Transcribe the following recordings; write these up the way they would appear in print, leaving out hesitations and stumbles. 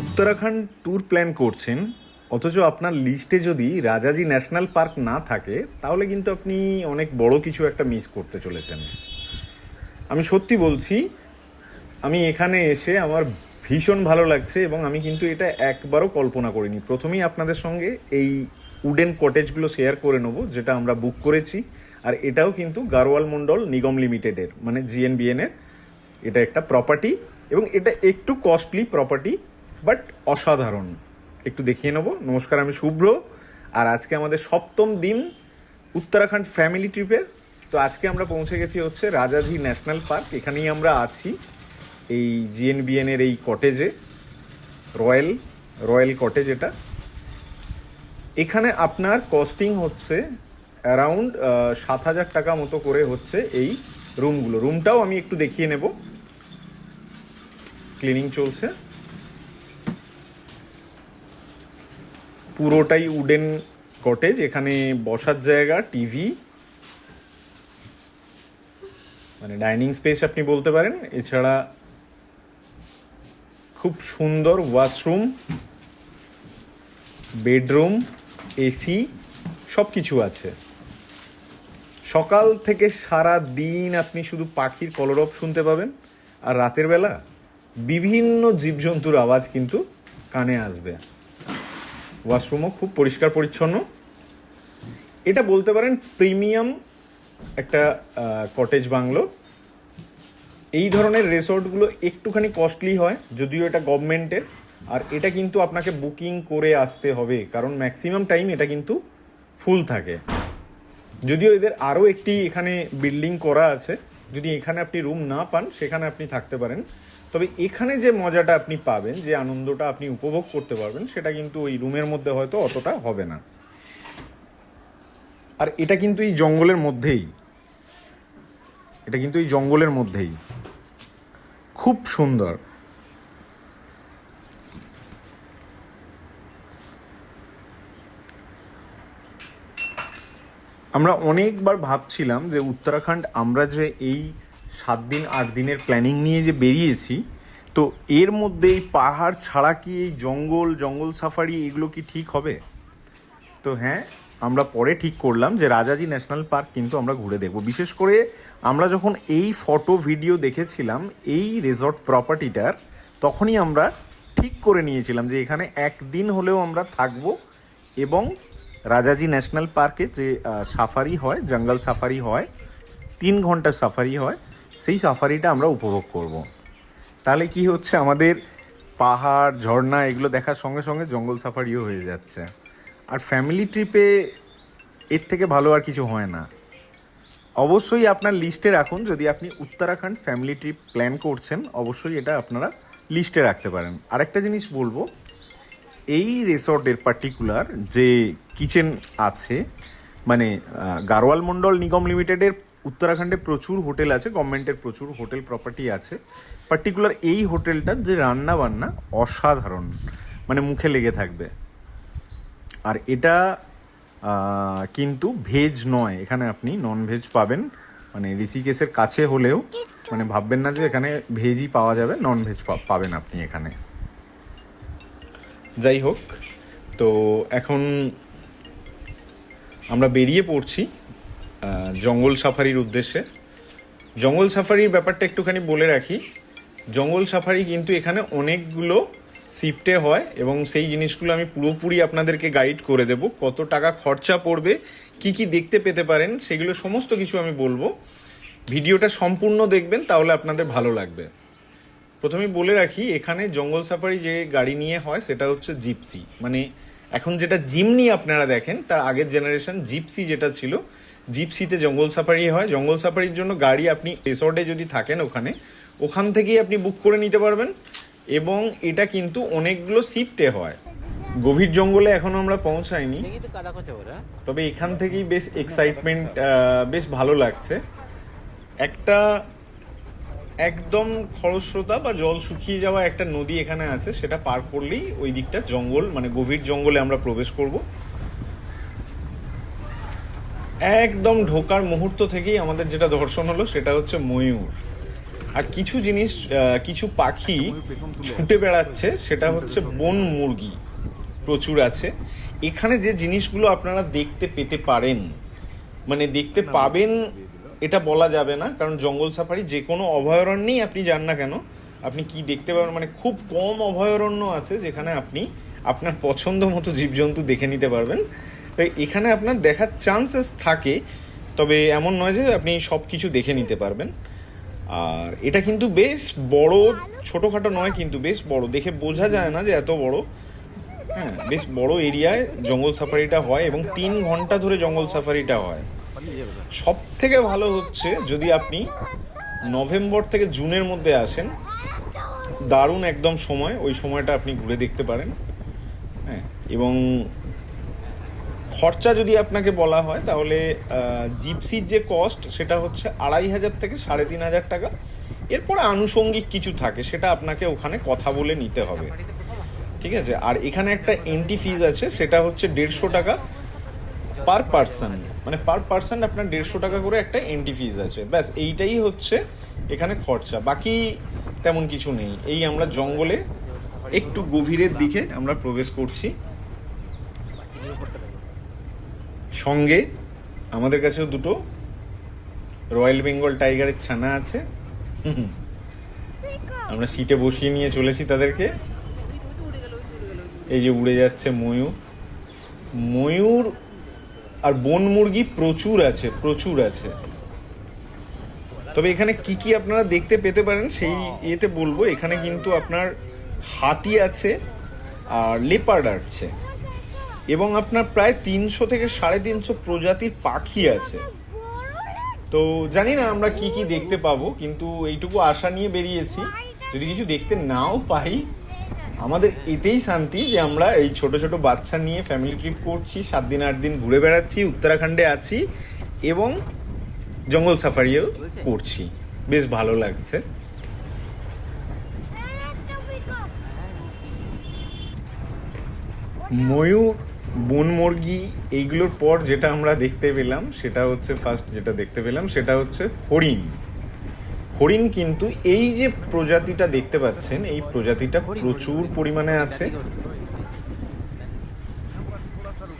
Uttarakhand tour plan করছেন, অথচ আপনার লিস্টে যদি রাজাজি ন্যাশনাল পার্ক না থাকে, তাহলে কিন্তু আপনি অনেক বড় কিছু একটা মিস করতে চলেছেন। আমি সত্যি বলছি, আমি এখানে এসে আমার ভীষণ ভালো লাগছে এবং আমি কিন্তু এটা একবারও কল্পনা করিনি। প্রথমেই আপনাদের সঙ্গে এই উডেন কটেজগুলো শেয়ার করে নেবো, যেটা আমরা বুক করেছি। আর এটাও কিন্তু গারোয়াল মণ্ডল নিগম লিমিটেডের, মানে জিএনবিএনের এটা একটা প্রপার্টি, এবং এটা একটু কস্টলি প্রপার্টি, বাট অসাধারণ। একটু দেখিয়ে নেবো। নমস্কার, আমি শুভ্র, আর আজকে আমাদের সপ্তম দিন উত্তরাখণ্ড ফ্যামিলি ট্রিপের। তো আজকে আমরা পৌঁছে গেছি হচ্ছে রাজাজি ন্যাশনাল পার্ক। এখানেই আমরা আছি, এই জিএনবিএনের এই কটেজে, রয়্যাল কটেজ এটা। এখানে আপনার কস্টিং হচ্ছে অ্যারাউন্ড 7,000 টাকা মতো করে হচ্ছে এই রুমগুলো। রুমটাও আমি একটু দেখিয়ে নেব, ক্লিনিং চলছে। পুরোটাই উডেন কটেজ, এখানে বসার জায়গা, টিভি, মানে ডাইনিং স্পেস আপনি বলতে পারেন। এছাড়া খুব সুন্দর ওয়াশরুম, বেডরুম, এসি, সব কিছু আছে। সকাল থেকে সারা দিন আপনি শুধু পাখির কলরব শুনতে পাবেন, আর রাতের বেলা বিভিন্ন জীবজন্তুর আওয়াজ কিন্তু কানে আসবে। ওয়াশরুমও খুব পরিষ্কার পরিচ্ছন্ন। এটা বলতে পারেন প্রিমিয়াম একটা কটেজ বাংলো। এই ধরনের রিসর্টগুলো একটুখানি কস্টলি হয়, যদিও এটা গভর্নমেন্টের, আর এটা কিন্তু আপনাকে বুকিং করে আসতে হবে, কারণ ম্যাক্সিমাম টাইম এটা কিন্তু ফুল থাকে। যদিও এদের আরও একটি এখানে বিল্ডিং করা আছে, যদি এখানে আপনি রুম না পান সেখানে আপনি থাকতে পারেন। তবে এখানে যে মজাটা আপনি পাবেন, যে আনন্দটা আপনি উপভোগ করতে পারবেন, সেটা কিন্তু ওই রুমের মধ্যে হয়তো অতটা হবে না। আর এটা কিন্তু এই জঙ্গলের মধ্যেই, খুব সুন্দর। আমরা অনেকবার ভাবছিলাম যে উত্তরাখণ্ড আমরা যে এই 7 দিন 8 দিনের প্ল্যানিং নিয়ে যে বেরিয়েছি, তো এর মধ্যে এই পাহাড় ছাড়া কি এই জঙ্গল সাফারি এগুলো কি ঠিক হবে? তো হ্যাঁ, আমরা পরে ঠিক করলাম যে রাজাজি ন্যাশনাল পার্ক কিন্তু আমরা ঘুরে দেখব। বিশেষ করে আমরা যখন এই ফটো ভিডিও দেখেছিলাম এই রিসর্ট প্রপার্টিটার, তখনই আমরা ঠিক করে নিয়েছিলাম যে এখানে একদিন হলেও আমরা থাকব, এবং রাজাজি ন্যাশনাল পার্কে যে সাফারি হয়, জঙ্গল সাফারি হয়, 3 ঘন্টার সাফারি হয়, সেই সাফারিটা আমরা উপভোগ করব। তাহলে কি হচ্ছে, আমাদের পাহাড় ঝর্ণা এগুলো দেখার সঙ্গে সঙ্গে জঙ্গল সাফারিও হয়ে যাচ্ছে। আর ফ্যামিলি ট্রিপে এর থেকে ভালো আর কিছু হয় না। অবশ্যই আপনার লিস্টে রাখুন, যদি আপনি উত্তরাখণ্ড ফ্যামিলি ট্রিপ প্ল্যান করছেন, অবশ্যই এটা আপনারা লিস্টে রাখতে পারেন। আরেকটা জিনিস বলবো, এই রিসর্টের পার্টিকুলার যে কিচেন আছে, মানে গারোয়াল মণ্ডল নিগম লিমিটেডের উত্তরাখণ্ডে প্রচুর হোটেল আছে, গভর্নমেন্টের প্রচুর হোটেল প্রপার্টি আছে। পার্টিকুলার এই হোটেলটার যে রান্না বান্না অসাধারণ, মানে মুখে লেগে থাকবে। আর এটা কিন্তু ভেজ নয়, এখানে আপনি নন ভেজ পাবেন। মানে ঋষিকেশের কাছে হলেও মানে ভাববেন না যে এখানে ভেজই পাওয়া যাবে, নন ভেজ পাবেন আপনি এখানে। যাই হোক, তো এখন আমরা বেরিয়ে পড়ছি জঙ্গল সাফারির উদ্দেশ্যে। জঙ্গল সাফারির ব্যাপারটা একটুখানি বলে রাখি। জঙ্গল সাফারি কিন্তু এখানে অনেকগুলো শিফটে হয়, এবং সেই জিনিসগুলো আমি পুরোপুরি আপনাদেরকে গাইড করে দেব। কত টাকা খরচা পড়বে, কি কি দেখতে পেতে পারেন, সেগুলো সমস্ত কিছু আমি বলবো। ভিডিওটা সম্পূর্ণ দেখবেন, তাহলে আপনাদের ভালো লাগবে। প্রথমেই বলে রাখি, এখানে জঙ্গল সাফারি যে গাড়ি নিয়ে হয় সেটা হচ্ছে জিপসি। মানে এখন যেটা জিমনি আপনারা দেখেন, তার আগের জেনারেশন জিপসি যেটা ছিল, জিপসিতে জঙ্গল সাফারি হয়। জঙ্গল সাফারির জন্য গাড়ি আপনি রিসর্টে যদি থাকেন ওখান থেকেই আপনি বুক করে নিতে পারবেন, এবং এটা কিন্তু অনেকগুলো শিফটে হয়। গভীর জঙ্গলে এখনও আমরা পৌঁছাইনি, তবে এখান থেকেই বেশ এক্সাইটমেন্ট, বেশ ভালো লাগছে। একটা একদম খরস্রোতা বা জল শুকিয়ে যাওয়া একটা নদী এখানে আছে, সেটা পার করলেই ওই দিকটা জঙ্গল, মানে গভীর জঙ্গলে আমরা প্রবেশ করব। একদম ঢোকার মুহূর্ত থেকেই আমাদের যেটা দর্শন হলো সেটা হচ্ছে ময়ূর। আর কিছু জিনিস কিছু পাখি ছুটে বেড়াচ্ছে, সেটা হচ্ছে বন মুরগি প্রচুর আছে এখানে। যে জিনিসগুলো আপনারা দেখতে পেতে পারেন, মানে দেখতে পাবেন এটা বলা যাবে না, কারণ জঙ্গল সাফারি যে কোনো অভয়ারণ্যেই আপনি যান না কেন আপনি কি দেখতে পাবেন, মানে খুব কম অভয়ারণ্য আছে যেখানে আপনি আপনার পছন্দ মতো জীবজন্তু দেখে নিতে পারবেন। তাই এখানে আপনার দেখার চান্সেস থাকে, তবে এমন নয় যে আপনি সব কিছু দেখে নিতে পারবেন। আর এটা কিন্তু বেশ বড়, ছোটোখাটো নয় কিন্তু বেশ বড়, দেখে বোঝা যায় না যে এত বড়। হ্যাঁ, বেশ বড় এরিয়ায় জঙ্গল সাফারিটা হয় এবং 3 ঘন্টা ধরে জঙ্গল সাফারিটা হয়। সব থেকে ভালো হচ্ছে যদি আপনি নভেম্বর থেকে জুনের মধ্যে আসেন, দারুণ একদম সময়, ওই সময়টা আপনি ঘুরে দেখতে পারেন। হ্যাঁ, এবং খরচা যদি আপনাকে বলা হয় তাহলে জিপসির যে কস্ট সেটা হচ্ছে 2500 থেকে 3500 টাকা। এরপরে আনুষঙ্গিক কিছু থাকে, সেটা আপনাকে ওখানে কথা বলে নিতে হবে, ঠিক আছে। আর এখানে একটা এন্ট্রি ফিজ আছে, সেটা হচ্ছে 150 টাকা পার পার্সন, মানে পার পার্সন আপনার 150 টাকা করে একটা এন্ট্রি ফিজ আছে। ব্যাস এইটাই হচ্ছে এখানে খরচা, বাকি তেমন কিছু নেই। এই আমরা জঙ্গলে একটু গভীরের দিকে আমরা প্রবেশ করছি, সঙ্গে আমাদের কাছেও দুটো রয়্যাল বেঙ্গল টাইগারের ছানা আছে। আমরা সিটে বসিয়ে নিয়ে চলেছি তাদেরকে। এই যে উড়ে যাচ্ছে ময়ূর, ময়ূর আর বন মুরগি প্রচুর আছে, প্রচুর আছে। তবে এখানে কি কি আপনারা দেখতে পেতে পারেন সেই ইয়েতে বলবো। এখানে কিন্তু আপনার হাতি আছে আর লেপার্ড আছে, এবং আপনার প্রায় 300 থেকে 350 প্রজাতির পাখি আছে। তো জানি না আমরা কি কি দেখতে পাবো, কিন্তু এইটুকু আশা নিয়ে বেরিয়েছি। যদি কিছু দেখতে নাও পাই, আমাদের এতেই শান্তি যে আমরা এই ছোট ছোট বাচ্চা নিয়ে ফ্যামিলি ট্রিপ করছি, 7 দিন 8 দিন ঘুরে বেড়াচ্ছি, উত্তরাখণ্ডে আছি এবং জঙ্গল সাফারিও করছি। বেশ ভালো লাগছে। ময়ূর, বন মুরগি এইগুলোর পর যেটা আমরা দেখতে পেলাম সেটা হচ্ছে, ফার্স্ট যেটা দেখতে পেলাম সেটা হচ্ছে হরিণ। হরিণ কিন্তু এই যে প্রজাতিটা দেখতে পাচ্ছেন, এই প্রজাতিটা প্রচুর পরিমাণে আছে,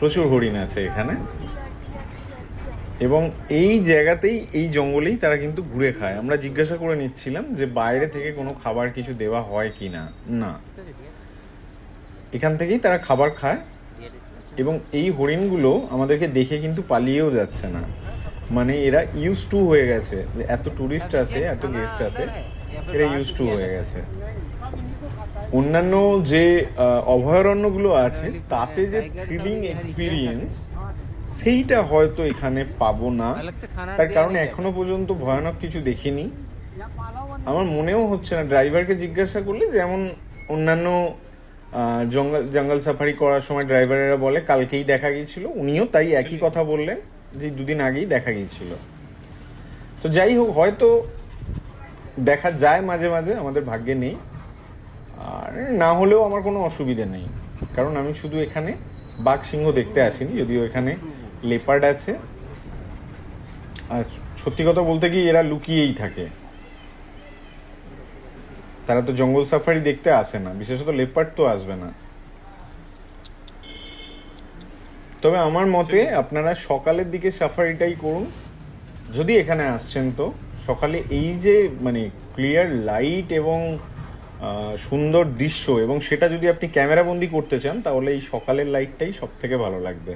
প্রচুর হরিণ আছে এখানে। এবং এই জায়গাতেই, এই জঙ্গলেই তারা কিন্তু ঘুরে খায়। আমরা জিজ্ঞাসা করে নিচ্ছিলাম যে বাইরে থেকে কোনো খাবার কিছু দেওয়া হয় কি না, না, এখান থেকেই তারা খাবার খায়। এবং এই হরিণগুলো আমাদেরকে দেখে কিন্তু পালিয়েও যাচ্ছে না, মানে এরা ইউজ টু হয়ে গেছে, এত টুরিস্ট আসে, এত গেস্ট আসে, এরা ইউজ টু হয়ে গেছে। অন্যান্য যে অভয়ারণ্যগুলো আছে তাতে যে থ্রিলিং এক্সপিরিয়েন্স সেইটা হয়তো এখানে পাবো না, তার কারণ এখনো পর্যন্ত ভয়ানক কিছু দেখিনি। আমার মনেও হচ্ছে না, ড্রাইভারকে জিজ্ঞাসা করলে যেমন অন্যান্য জঙ্গল সাফারি করার সময় ড্রাইভারেরা বলে কালকেই দেখা গিয়েছিল, উনিও তাই একই কথা বললেন যে 2 দিন আগেই দেখা গিয়েছিল। তো যাই হোক, হয়তো দেখা যায় মাঝে মাঝে, আমাদের ভাগ্যে নেই। আর না হলেও আমার কোনো অসুবিধে নেই, কারণ আমি শুধু এখানে বাঘ সিংহ দেখতে আসিনি, যদিও এখানে লেপার্ড আছে। আর সত্যি কথা বলতে কি, এরা লুকিয়েই থাকে, তারা তো জঙ্গল সাফারি দেখতে আসে না, বিশেষত লেপার্ড তো আসবে না। তবে আমার মতে আপনারা সকালের দিকে সাফারিটাই করুন যদি এখানে আসছেন। তো সকালে এই যে মানে ক্লিয়ার লাইট এবং সুন্দর দৃশ্য, এবং সেটা যদি আপনি ক্যামেরাবন্দি করতে চান তাহলে এই সকালের লাইটটাই সব থেকে ভালো লাগবে।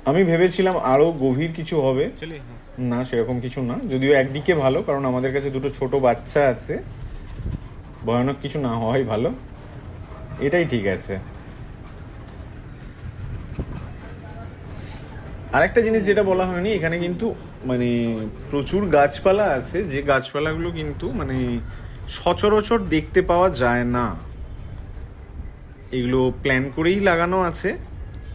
আমি ভেবেছিলাম আরও গভীর কিছু হবে, না সেরকম কিছু না, যদিও একদিকে ভালো, কারণ আমাদের কাছে দুটো ছোট বাচ্চা আছে, ভয়ানক কিছু না হওয়াই ভালো, এটাই ঠিক আছে। আরেকটা জিনিস যেটা বলা হয়নি, এখানে কিন্তু মানে প্রচুর গাছপালা আছে, যে গাছপালাগুলো কিন্তু মানে সচরাচর দেখতে পাওয়া যায় না। এগুলো প্ল্যান করেই লাগানো আছে,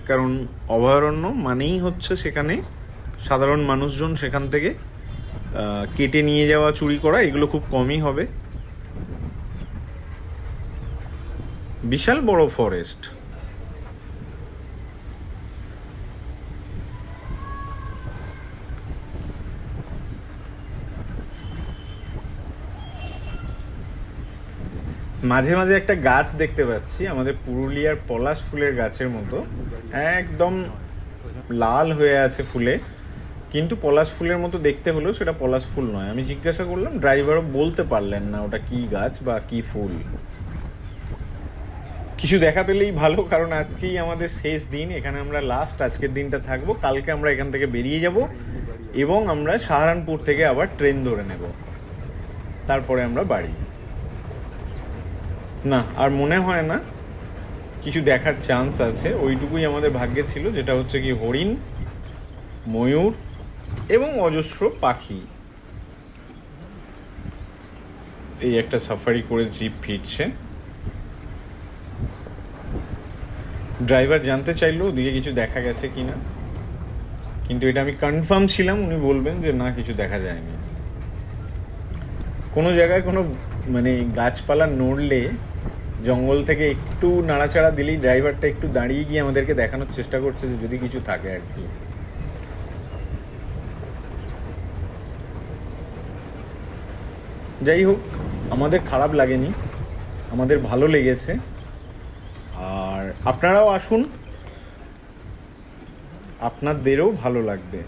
কারণ অভয়ারণ্য মানেই হচ্ছে সেখানে সাধারণ মানুষজন সেখান থেকে কেটে নিয়ে যাওয়া, চুরি করা, এগুলো খুব কমই হবে। বিশাল বড় ফরেস্ট। মাঝে মাঝে একটা গাছ দেখতে পাচ্ছি আমাদের পুরুলিয়ার পলাশ ফুলের গাছের মতো, একদম লাল হয়ে আছে ফুলে, কিন্তু পলাশ ফুলের মতো দেখতে হলেও সেটা পলাশ ফুল নয়। আমি জিজ্ঞাসা করলাম, ড্রাইভারও বলতে পারলেন না ওটা কি গাছ বা কি ফুল। কিছু দেখা পেলেই ভালো, কারণ আজকেই আমাদের শেষ দিন, এখানে আমরা লাস্ট আজকের দিনটা থাকবো। কালকে আমরা এখান থেকে বেরিয়ে যাব এবং আমরা সাহারানপুর থেকে আবার ট্রেন ধরে নেব, তারপরে আমরা বাড়ি। না, আর মনে হয় না কিছু দেখার চান্স আছে। ওইটুকুই আমাদের ভাগ্যে ছিল, যেটা হচ্ছে কি হরিণ, ময়ূর এবং অজস্র পাখি। এই একটা সাফারি করে জিপ ফিরছে। ড্রাইভার জানতে চাইলো ওদিকে কিছু দেখা গেছে কিনা, কিন্তু এটা আমি কনফার্ম ছিলাম উনি বলবেন যে না, কিছু দেখা যায়নি। কোনো জায়গায় কোনো মানে গাছপালা নড়লে, জঙ্গল থেকে একটু নাড়াচাড়া দিলেই ড্রাইভারটা একটু দাঁড়িয়ে গিয়ে আমাদেরকে দেখানোর চেষ্টা করছে যে যদি কিছু থাকে আর কি। যাই হোক, আমাদের খারাপ লাগেনি, আমাদের ভালো লেগেছে। আর আপনারাও আসুন, আপনাদেরও ভালো লাগবে।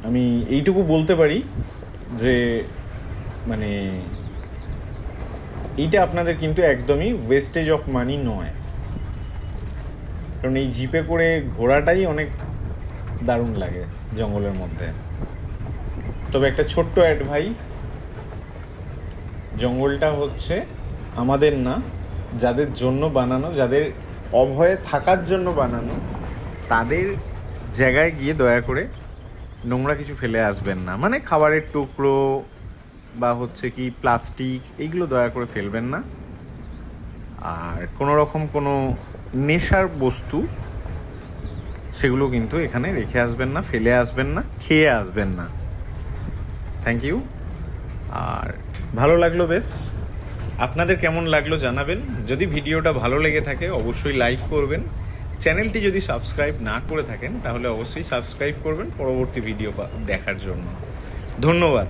আমি এইটুকু বলতে পারি যে মানে এইটা আপনাদের কিন্তু একদমই ওয়েস্টেজ অফ মানি নয়, কারণ এই জিপে করে ঘোরাটাই অনেক দারুণ লাগে জঙ্গলের মধ্যে। তবে একটা ছোট্ট অ্যাডভাইস, জঙ্গলটা হচ্ছে আমাদের না, যাদের জন্য বানানো, যাদের অভয়ে থাকার জন্য বানানো, তাদের জায়গায় গিয়ে দয়া করে নোংরা কিছু ফেলে আসবেন না। মানে খাবারের টুকরো বা হচ্ছে কি প্লাস্টিক, এইগুলো দয়া করে ফেলবেন না। আর কোনো রকম কোনো নেশার বস্তু সেগুলো কিন্তু এখানে রেখে আসবেন না, ফেলে আসবেন না, খেয়ে আসবেন না। Thank you. আর ভালো লাগলো বেশ। আপনাদের কেমন লাগলো জানাবেন। যদি ভিডিওটা ভালো লেগে থাকে অবশ্যই লাইক করবেন। চ্যানেলটি যদি সাবস্ক্রাইব না করে থাকেন তাহলে অবশ্যই সাবস্ক্রাইব করবেন পরবর্তী ভিডিও দেখার জন্য। ধন্যবাদ।